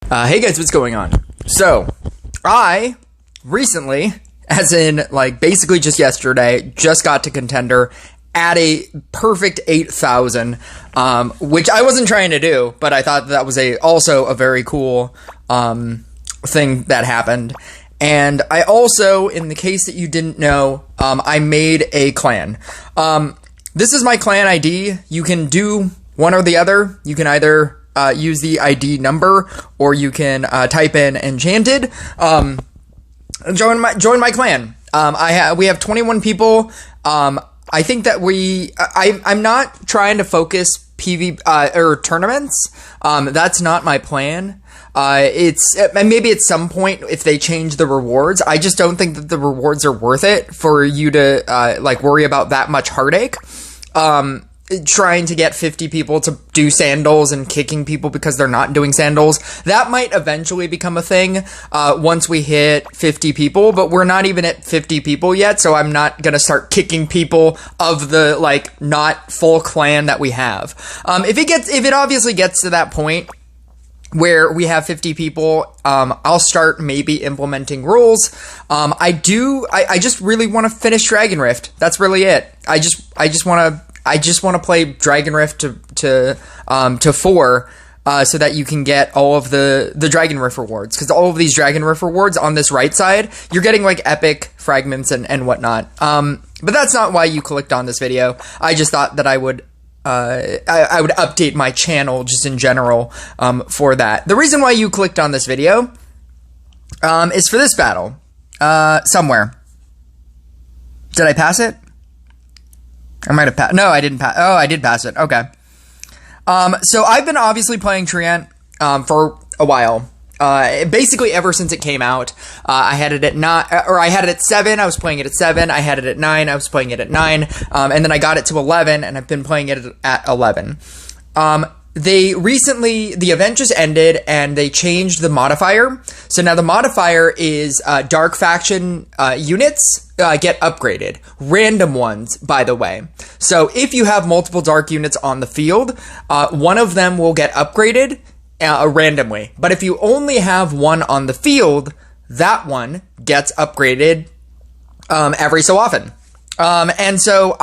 Hey guys, what's going on? So, I recently, as in like basically just yesterday, just got to Contender at a perfect 8,000, which I wasn't trying to do, but I thought that was also a very cool thing that happened. And I also, in the case that you didn't know, I made a clan. This is my clan ID. You can do one or the other. You can either use the ID number, or you can type in enchanted. Join my clan. We have 21 people. I think that I'm not trying to focus or tournaments. That's not my plan. Maybe at some point if they change the rewards, I just don't think that the rewards are worth it for you to worry about that much heartache. Trying to get 50 people to do sandals and kicking people because they're not doing sandals. That might eventually become a thing once we hit 50 people, but we're not even at 50 people yet, so I'm not going to start kicking people of the not full clan that we have. If it obviously gets to that point where we have 50 people, I'll start maybe implementing rules. I just really want to finish Dragon Rift. That's really it. I just want to play Dragon Rift to 4, so that you can get all of the Dragon Rift rewards. Because all of these Dragon Rift rewards on this right side, you're getting epic fragments and whatnot. But that's not why you clicked on this video. I just thought that I would update my channel just in general for that. The reason why you clicked on this video is for this battle somewhere. Did I pass it? I might have passed. No, I didn't pass. Oh, I did pass it. Okay. So I've been obviously playing Treant for a while. Basically ever since it came out. I had it at 9, or I had it at 7. I was playing it at 7. I had it at 9. I was playing it at 9. And then I got it to 11, and I've been playing it at 11. The event just ended, and they changed the modifier. So now the modifier is Dark Faction units get upgraded. Random ones, by the way. So if you have multiple Dark units on the field, one of them will get upgraded randomly. But if you only have one on the field, that one gets upgraded every so often. And so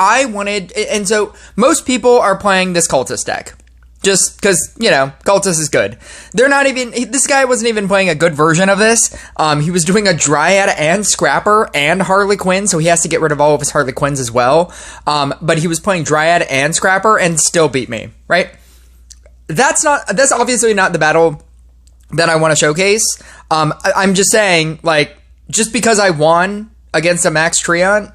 most people are playing this Cultist deck. Just because, Cultist is good. This guy wasn't even playing a good version of this. He was doing a Dryad and Scrapper and Harley Quinn, so he has to get rid of all of his Harley Quinns as well. But he was playing Dryad and Scrapper and still beat me, right? That's obviously not the battle that I want to showcase. I'm just saying, just because I won against a Max Treant,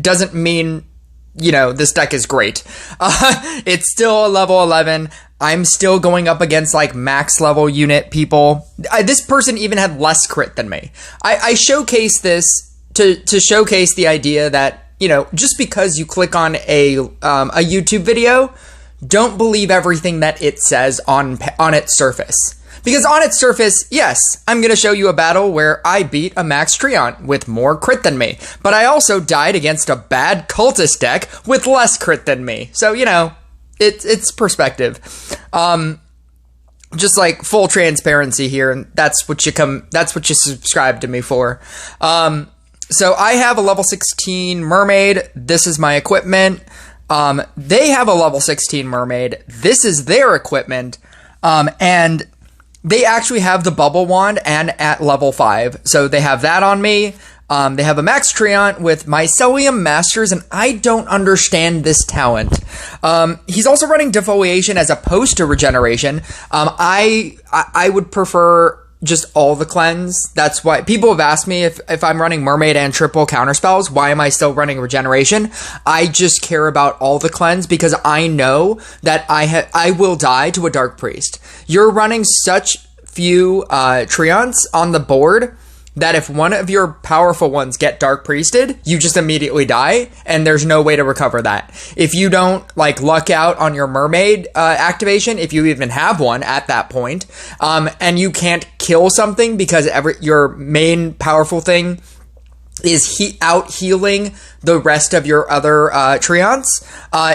doesn't mean this deck is great. It's still a level 11. I'm still going up against max level unit people. This person even had less crit than me. I showcase this to showcase the idea that, just because you click on a YouTube video, don't believe everything that it says on its surface. Because on its surface, yes, I'm going to show you a battle where I beat a Max Treant with more crit than me. But I also died against a bad Cultist deck with less crit than me. So, it's perspective. Just full transparency here, and that's what you subscribe to me for. So I have a level 16 Mermaid. This is my equipment. They have a level 16 Mermaid. This is their equipment. And they actually have the Bubble Wand and at level 5. So they have that on me. They have a Max Treant with Mycelium Masters, and I don't understand this talent. He's also running Defoliation as opposed to Regeneration. I would prefer just all the cleanse. That's why people have asked me if I'm running Mermaid and triple counterspells, why am I still running Regeneration? I just care about all the cleanse because I know that I will die to a Dark Priest. You're running such few Treants on the board that if one of your powerful ones get Dark Priested, you just immediately die, and there's no way to recover that. If you don't, luck out on your Mermaid activation, if you even have one at that point, and you can't kill something because your main powerful thing is out healing the rest of your other Treants,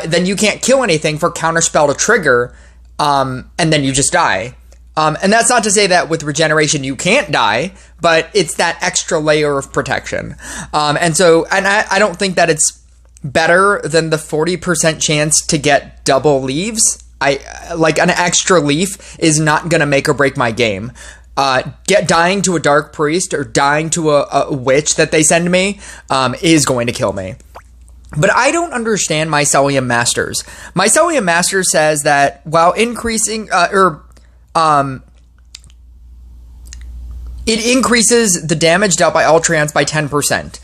then you can't kill anything for Counterspell to trigger, and then you just die. And that's not to say that with regeneration you can't die, but it's that extra layer of protection. And I don't think that it's better than the 40% chance to get double leaves. Like an extra leaf is not going to make or break my game. Dying to a Dark Priest or dying to a witch that they send me is going to kill me. But I don't understand Mycelium Masters. Mycelium Masters says that while increasing, it increases the damage dealt by all treants by 10%.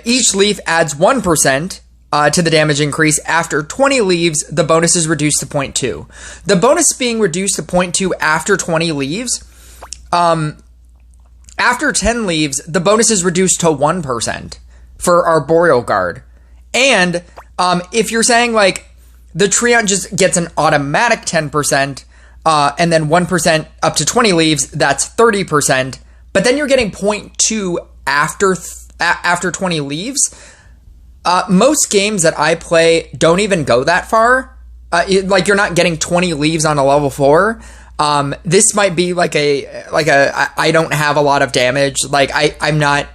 Each leaf adds 1% to the damage increase. After 20 leaves, the bonus is reduced to 0.2. The bonus being reduced to 0.2 after 20 leaves. After 10 leaves, the bonus is reduced to 1% for Arboreal Guard. And if you're saying like the treant just gets an automatic 10%, and then 1% up to 20 leaves, that's 30%. But then you're getting 0.2 after 20 leaves. Most games that I play don't even go that far. Like you're not getting 20 leaves on a level 4. This might be like I don't have a lot of damage. Like I'm not,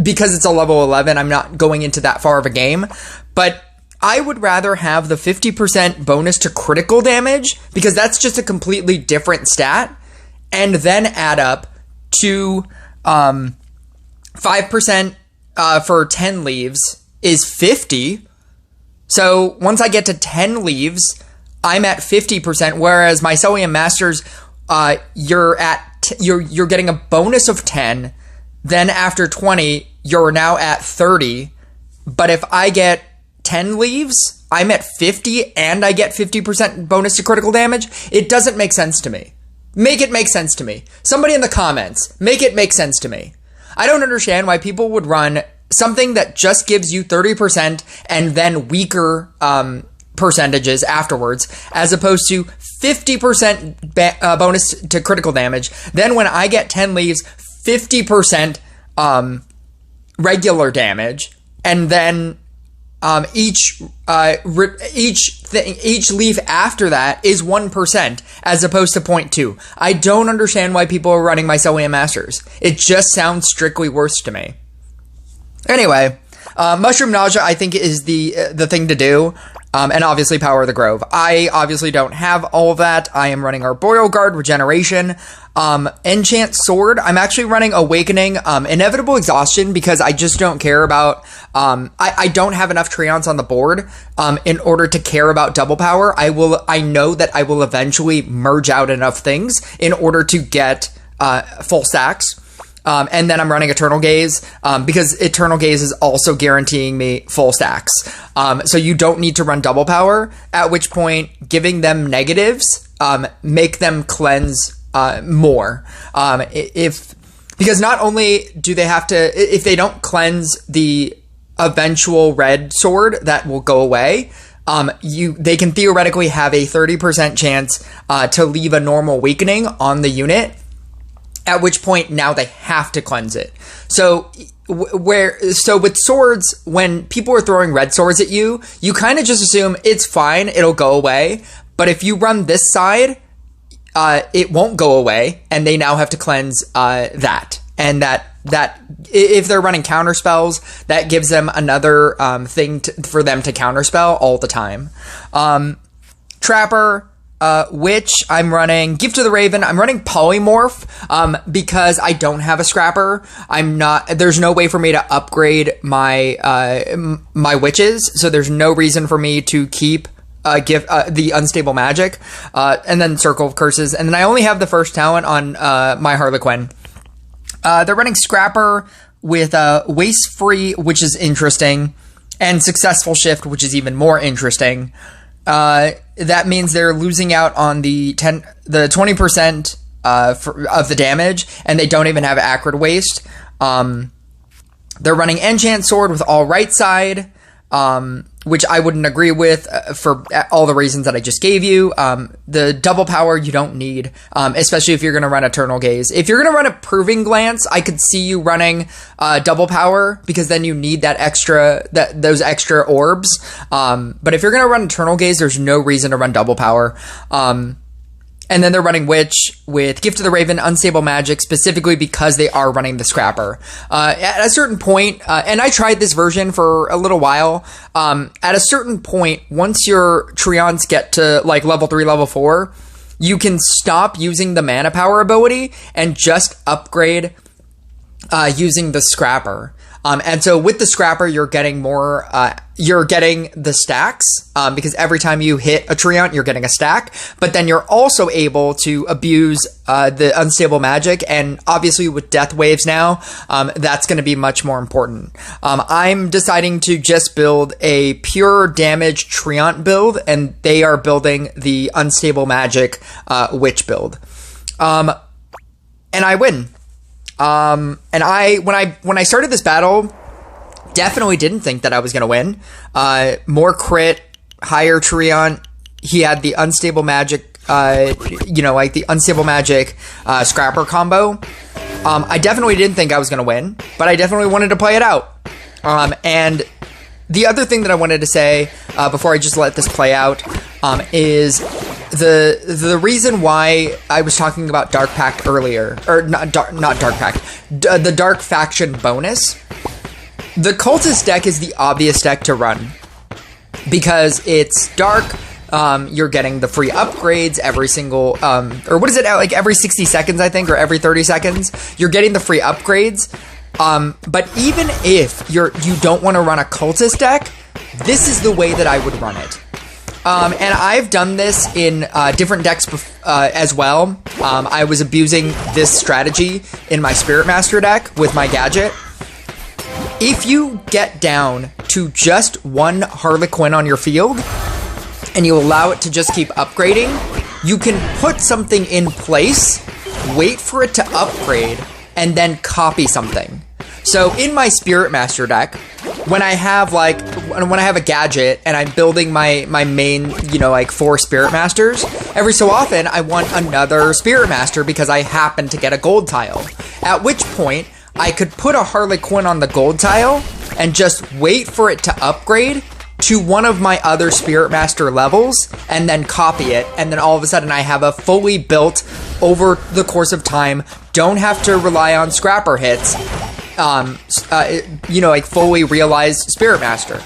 because it's a level 11, I'm not going into that far of a game. But I would rather have the 50% bonus to critical damage, because that's just a completely different stat, and then add up to 5% for 10 leaves is 50. So once I get to 10 leaves, I'm at 50%, whereas Mycelium Masters, you're getting a bonus of 10, then after 20, you're now at 30. But if I get 10 leaves, I'm at 50 and I get 50% bonus to critical damage. It doesn't make sense to me. Make it make sense to me. Somebody in the comments, make it make sense to me. I don't understand why people would run something that just gives you 30% and then weaker percentages afterwards, as opposed to 50% bonus to critical damage. Then when I get 10 leaves, 50% regular damage, and then each leaf after that is 1% as opposed to 0.2. I don't understand why people are running Mycelium Masters. It just sounds strictly worse to me. Anyway, Mushroom Nausea I think is the thing to do. And obviously Power of the Grove. I obviously don't have all of that. I am running Arboreal Guard, Regeneration, Enchant Sword. I'm actually running Awakening, Inevitable Exhaustion, because I just don't care about, I don't have enough treants on the board, in order to care about double power. I know that I will eventually merge out enough things in order to get, full stacks. And then I'm running Eternal Gaze, because Eternal Gaze is also guaranteeing me full stacks. So you don't need to run double power, at which point giving them negatives, make them cleanse, more. Because not only do they have to, if they don't cleanse the eventual red sword, that will go away. They can theoretically have a 30% chance, to leave a normal weakening on the unit, at which point now they have to cleanse it. So with swords, when people are throwing red swords at you, you kind of just assume it's fine, it'll go away. But if you run this side, it won't go away, and they now have to cleanse that. And that if they're running counter spells, that gives them another thing for them to counterspell all the time. Trapper, Witch, I'm running Gift of the Raven. I'm running Polymorph, because I don't have a Scrapper. There's no way for me to upgrade my, my witches, so there's no reason for me to keep, the Unstable Magic, and then Circle of Curses, and then I only have the first talent on, my Harlequin. They're running Scrapper with, Waste Free, which is interesting, and Successful Shift, which is even more interesting. That means they're losing out on the 20% of the damage, and they don't even have Acrid Waste. They're running Enchant Sword with all right side, which I wouldn't agree with for all the reasons that I just gave you. The double power you don't need, especially if you're going to run Eternal Gaze. If you're going to run a Proving Glance, I could see you running double power, because then you need those extra orbs. But if you're going to run Eternal Gaze, there's no reason to run double power. And then they're running Witch with Gift of the Raven, Unstable Magic, specifically because they are running the Scrapper. At a certain point, and I tried this version for a little while, at a certain point, once your Treants get to like level 3, level 4, you can stop using the Mana Power ability and just upgrade using the Scrapper. And so with the Scrapper, you're getting more, you're getting the stacks, because every time you hit a Treant, you're getting a stack, but then you're also able to abuse, the Unstable Magic, and obviously with Death Waves now, that's gonna be much more important. I'm deciding to just build a pure damage Treant build, and they are building the Unstable Magic, Witch build. And I win. And when I started this battle, definitely didn't think that I was gonna win. More crit, higher Treant. He had the Unstable Magic, like the Unstable Magic, Scrapper combo. I definitely didn't think I was gonna win, but I definitely wanted to play it out. And the other thing that I wanted to say, before I just let this play out, is the reason why I was talking about Dark Pact earlier, or not Dark Pact, the Dark Faction bonus. The Cultist deck is the obvious deck to run because it's dark. You're getting the free upgrades every single, or what is it, like every 60 seconds, I think, or every 30 seconds, you're getting the free upgrades. But even if you don't want to run a Cultist deck, this is the way that I would run it. And I've done this in different decks as well. I was abusing this strategy in my Spirit Master deck with my gadget. If you get down to just one Harlequin on your field, and you allow it to just keep upgrading, you can put something in place, wait for it to upgrade, and then copy something. So in my Spirit Master deck, when I have a gadget and I'm building my main, 4 Spirit Masters, every so often I want another Spirit Master because I happen to get a gold tile. At which point, I could put a Harlequin on the gold tile and just wait for it to upgrade to one of my other Spirit Master levels and then copy it, and then all of a sudden I have a fully built, over the course of time, don't have to rely on Scrapper hits, fully realized Spirit Master.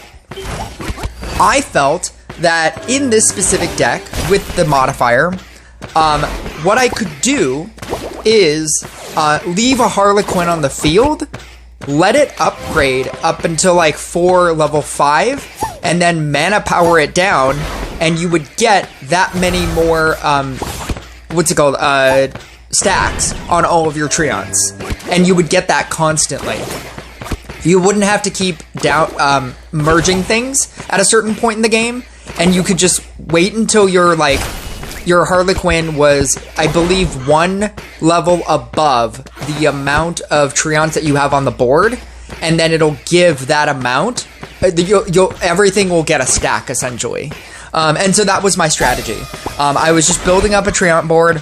I felt that in this specific deck, with the modifier, what I could do is leave a Harlequin on the field, let it upgrade up until like 4 level 5, and then mana power it down, and you would get that many more, stacks on all of your Treants. And you would get that constantly. You wouldn't have to keep merging things at a certain point in the game, and you could just wait until your Harlequin was, I believe, 1 level above the amount of Treants that you have on the board, and then it'll give that amount. Everything will get a stack, essentially. And so that was my strategy. I was just building up a Treant board.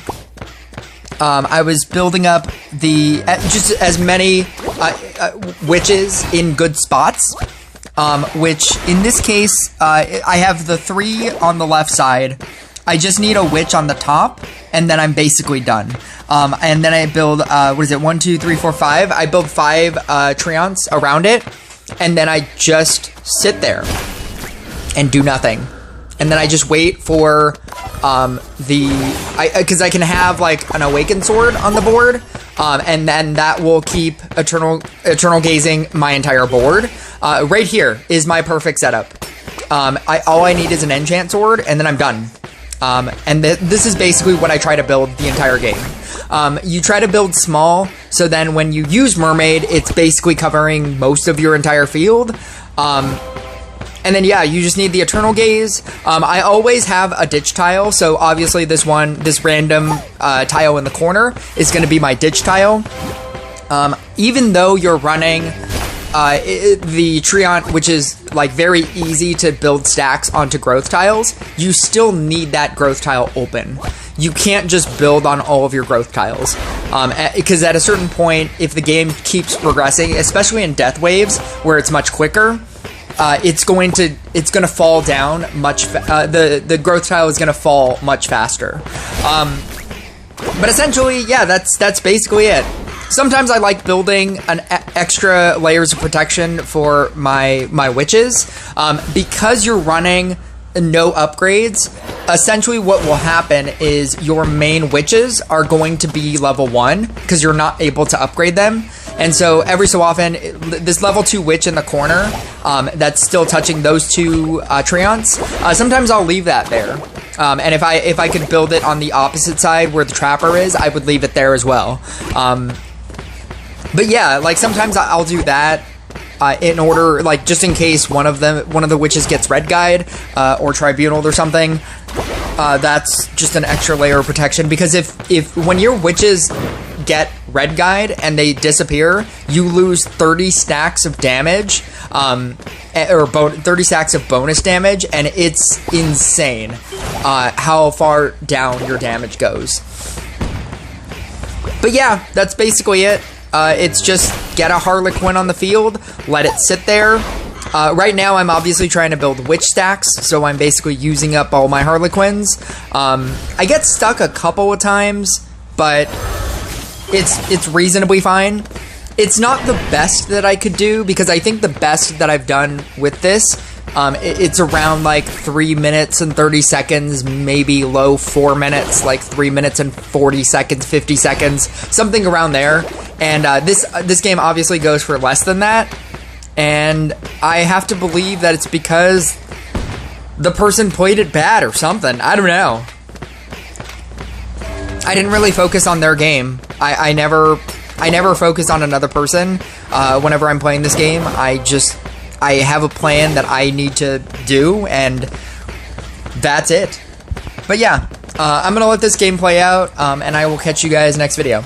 I was building up just as many witches in good spots, which in this case, I have the 3 on the left side. I just need a witch on the top, and then I'm basically done. And then I build, 1, 2, 3, 4, 5. I build 5 Treants around it, and then I just sit there and do nothing. And then I just wait for because I can have like an Awakened Sword on the board, and then that will keep Eternal Gazing my entire board. Right here is my perfect setup. All I need is an Enchant Sword, and then I'm done. And this is basically what I try to build the entire game. You try to build small, so then when you use Mermaid, it's basically covering most of your entire field. And then, yeah, you just need the Eternal Gaze. I always have a ditch tile, so obviously this random tile in the corner is going to be my ditch tile. Even though you're running the Treant, which is like very easy to build stacks onto growth tiles, you still need that growth tile open. You can't just build on all of your growth tiles, because at a certain point, if the game keeps progressing, especially in Death Waves, where it's much quicker, it's gonna fall down much. The growth tile is gonna fall much faster. But essentially, yeah, that's basically it. Sometimes I like building an extra layers of protection for my witches, because you're running no upgrades. Essentially, what will happen is your main witches are going to be level 1 because you're not able to upgrade them. And so every so often, this level 2 witch in the corner that's still touching those 2 treants, sometimes I'll leave that there. And if I could build it on the opposite side where the trapper is, I would leave it there as well. But yeah, like sometimes I'll do that in order, like just in case one of the witches gets red guide or tribunaled or something. That's just an extra layer of protection, because if when your witches get red guide and they disappear, you lose 30 stacks of damage, or 30 stacks of bonus damage, and it's insane how far down your damage goes. But yeah, that's basically it. It's just get a Harlequin on the field, let it sit there. Right now, I'm obviously trying to build witch stacks, so I'm basically using up all my Harlequins. I get stuck a couple of times, but it's reasonably fine. It's not the best that I could do, because I think the best that I've done with this, it's around like 3 minutes and 30 seconds, maybe low 4 minutes, like 3 minutes and 40 seconds, 50 seconds, something around there. And this game obviously goes for less than that. And I have to believe that it's because the person played it bad or something. I don't know. I didn't really focus on their game. I never focus on another person whenever I'm playing this game. I have a plan that I need to do, and that's it. But yeah, I'm gonna let this game play out, and I will catch you guys next video.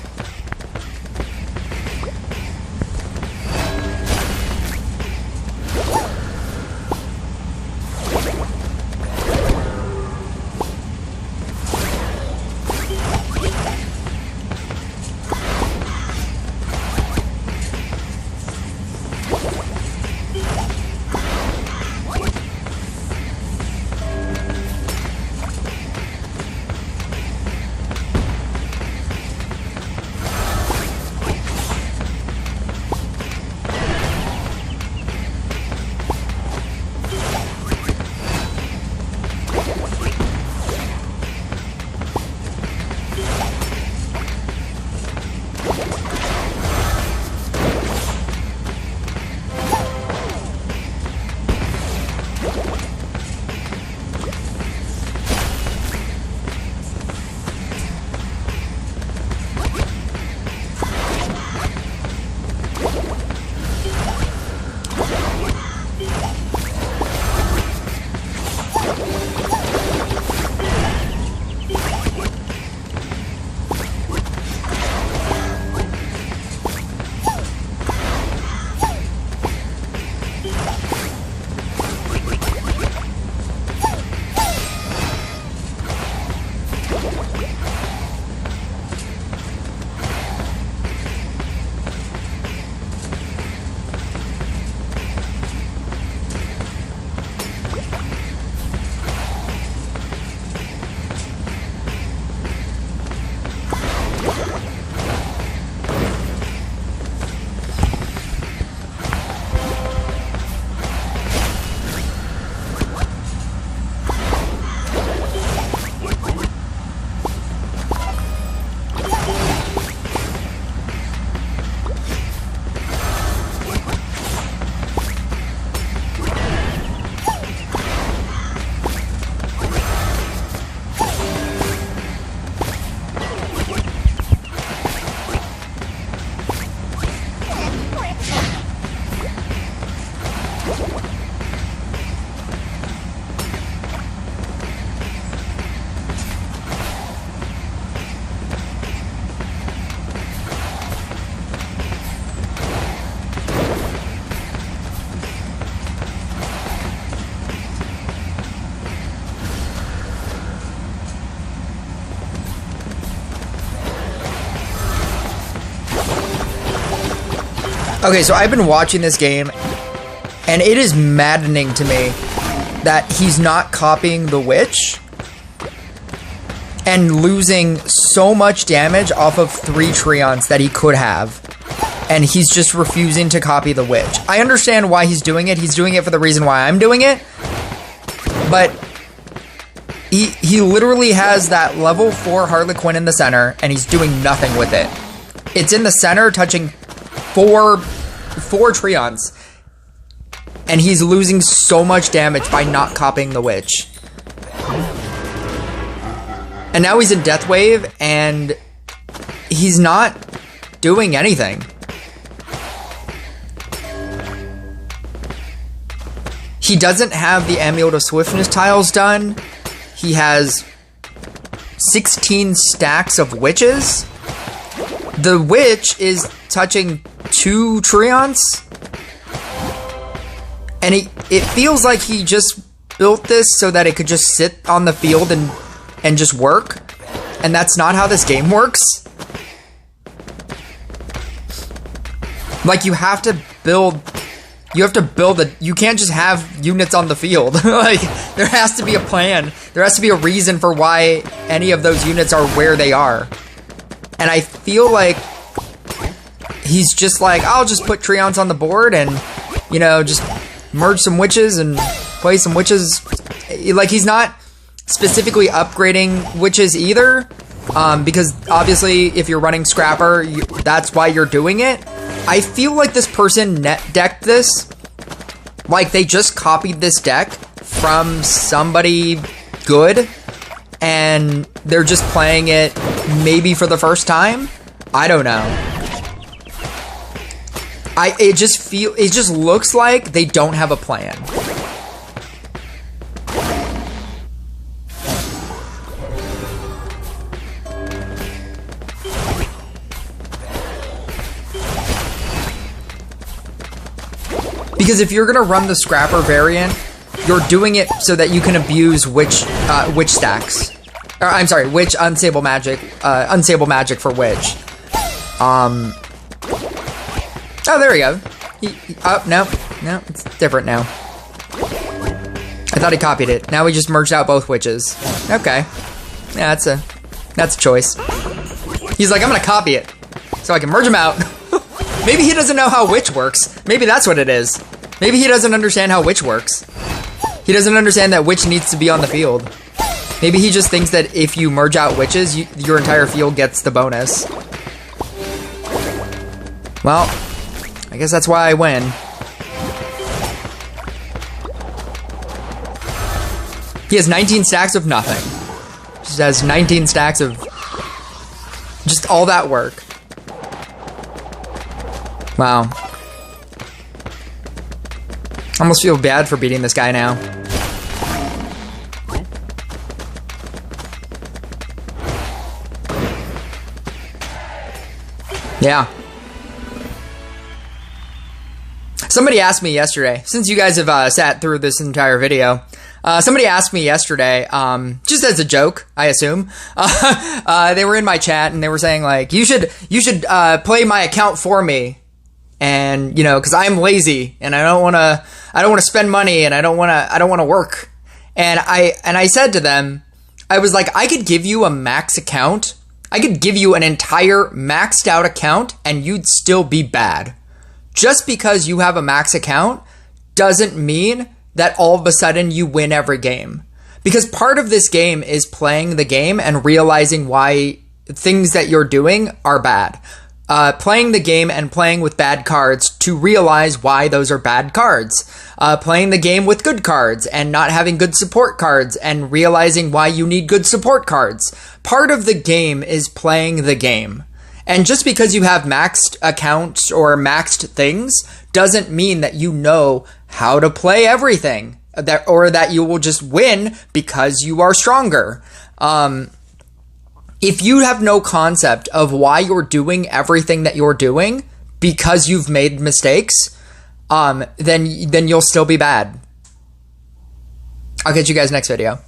Okay, so I've been watching this game And it is maddening to me that he's not copying the witch and losing so much damage off of 3 Treants that he could have. And he's just refusing to copy the witch. I understand why he's doing it. He's doing it for the reason why I'm doing it. But he literally has that level 4 Harlequin in the center, and he's doing nothing with it. It's in the center, touching 4 Treants. And he's losing so much damage by not copying the witch. And now he's in Death Wave, and he's not doing anything. He doesn't have the Amulet of Swiftness tiles done. He has 16 stacks of witches. The witch is touching 2 Treants. And it feels like he just built this so that it could just sit on the field and just work. And that's not how this game works. Like, you have to build you can't just have units on the field. Like, there has to be a plan. There has to be a reason for why any of those units are where they are. And I feel like he's just like, I'll just put Treants on the board and, you know, just merge some witches and play some witches. Like, he's not specifically upgrading witches either, because obviously if you're running Scrapper, that's why you're doing it. I feel like this person net decked this, like they just copied this deck from somebody good, and they're just playing it maybe for the first time. I don't know. It just looks like they don't have a plan. Because if you're gonna run the Scrapper variant, you're doing it so that you can abuse witch stacks. Or, I'm sorry, witch unstable magic for witch. Oh, there we go. No, it's different now. I thought he copied it. Now we just merged out both witches. Okay. Yeah, that's a choice. He's like, I'm gonna copy it so I can merge them out. Maybe he doesn't know how witch works. Maybe that's what it is. Maybe he doesn't understand how witch works. He doesn't understand that witch needs to be on the field. Maybe he just thinks that if you merge out witches, your entire field gets the bonus. Well, I guess that's why I win. He has 19 stacks of nothing. Just has 19 stacks of just all that work. Wow. I almost feel bad for beating this guy now. Yeah. Somebody asked me yesterday, since you guys have sat through this entire video, somebody asked me yesterday, just as a joke, I assume, they were in my chat and they were saying like, you should play my account for me. And, you know, cause I'm lazy and I don't want to spend money and I don't want to work. And I said to them, I was like, I could give you a max account. I could give you an entire maxed out account and you'd still be bad. Just because you have a max account doesn't mean that all of a sudden you win every game. Because part of this game is playing the game and realizing why things that you're doing are bad. Playing the game and playing with bad cards to realize why those are bad cards. Playing the game with good cards and not having good support cards and realizing why you need good support cards. Part of the game is playing the game. And just because you have maxed accounts or maxed things doesn't mean that you know how to play everything, or that you will just win because you are stronger. If you have no concept of why you're doing everything that you're doing because you've made mistakes, then you'll still be bad. I'll catch you guys next video.